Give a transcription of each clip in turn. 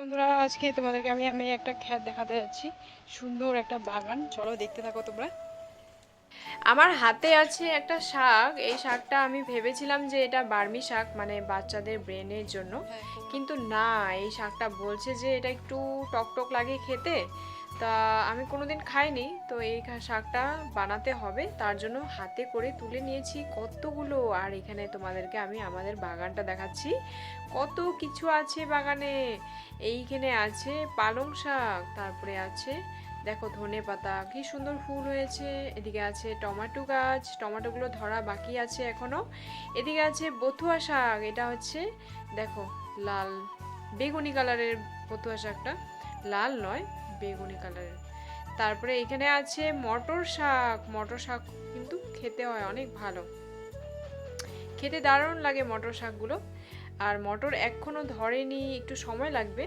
বন্ধুরা, আজকে তোমাদেরকে আমি একটা ক্ষেত দেখাতে যাচ্ছি। সুন্দর একটা বাগান, চলো দেখতে থাকো তোমরা। আমার হাতে আছে একটা শাক। এই শাকটা আমি ভেবেছিলাম যে এটা বার্মি শাক, মানে বাচ্চাদের ব্রেনের জন্য, কিন্তু না, এই শাকটা বলছে যে এটা একটু টক টক লাগে খেতে। তা আমি কোনোদিন খাইনি, তো এই শাকটা বানাতে হবে, তার জন্য হাতে করে তুলে নিয়েছি কতগুলো। আর এখানে তোমাদেরকে আমি আমাদের বাগানটা দেখাচ্ছি, কত কিছু আছে বাগানে। এইখানে আছে পালং শাক, তারপরে আছে দেখো ধনে পাতা, কি সুন্দর ফুল হয়েছে। এদিকে আছে টমেটো গাছ, টমেটোগুলো ধরা বাকি আছে এখনো। এদিকে আছে বথুয়া শাক, এটা হচ্ছে দেখো লাল বেগুনি কালারের বথুয়া শাকটা, লাল নয় বেগুনি কালারের। তারপরে এখানে আছে মটর শাক, মটর শাক কিন্তু খেতে হয় অনেক ভালো, খেতে দারুণ লাগে মটর শাকগুলো। আর মটর এখনো ধরেনি, একটু সময় লাগবে।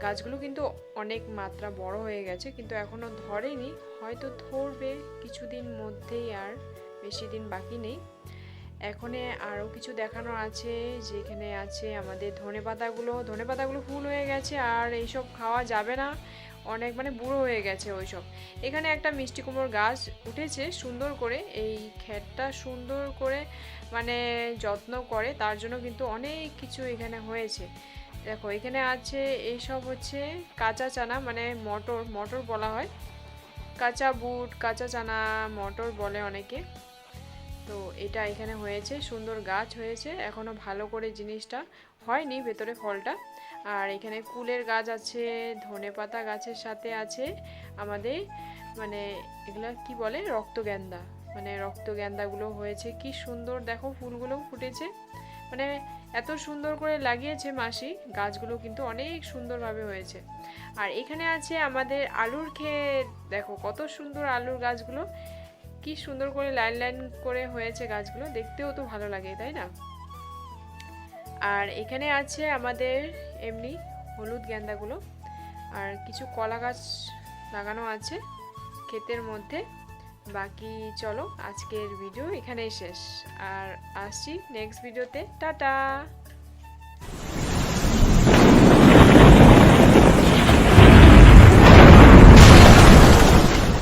গাছগুলো কিন্তু অনেক মাত্রা বড় হয়ে গেছে, কিন্তু এখনো ধরেনি, হয়তো ধরবে কিছুদিন মধ্যেই, আর বেশি দিন বাকি নেই। এখানে আরও কিছু দেখানো আছে, যেখানে আছে আমাদের ধনেপাতাগুলো ফুল হয়ে গেছে, আর এইসব খাওয়া যাবে না, অনেক মানে বুড়ো হয়ে গেছে ওইসব। এখানে একটা মিষ্টি কুমড়োর গাছ উঠেছে সুন্দর করে, এই ক্ষেতটা সুন্দর করে মানে যত্ন করে, তার জন্য কিন্তু অনেক কিছু এখানে হয়েছে। দেখো এখানে আছে এইসব হচ্ছে কাঁচা চানা, মানে মটর মটর বলা হয়, কাঁচা বুট, কাঁচা চানা, মটর বলে অনেকে। তো এটা এখানে হয়েছে, সুন্দর গাছ হয়েছে, এখনো ভালো করে জিনিসটা হয়নি ভেতরে ফলটা। আর এখানে কুলের গাছ আছে, ধনেপাতা গাছের সাথে আছে আমাদের মানে এগুলা কি বলে রক্তগেন্দা, মানে রক্তগেন্দাগুলো হয়েছে, কি সুন্দর দেখো ফুলগুলো ফুটেছে, মানে এত সুন্দর করে লাগিয়েছে মাসি, গাছগুলো কিন্তু অনেক সুন্দরভাবে হয়েছে। আর এখানে আছে আমাদের আলুর ক্ষেত, দেখো কত সুন্দর আলুর গাছগুলো, কি সুন্দর করে লাইন লাইন করে হয়েছে গাছগুলো, দেখতেও তো ভালো লাগে তাই না। আর এখানে আছে আমাদের এমনি হলুদ গেন্দাগুলো, আর কিছু কলা গাছ লাগানো আছে ক্ষেতের মধ্যে। বাকি চলো, আজকের ভিডিও এখানেই শেষ, আর আসছি নেক্সট ভিডিওতে, টাটা।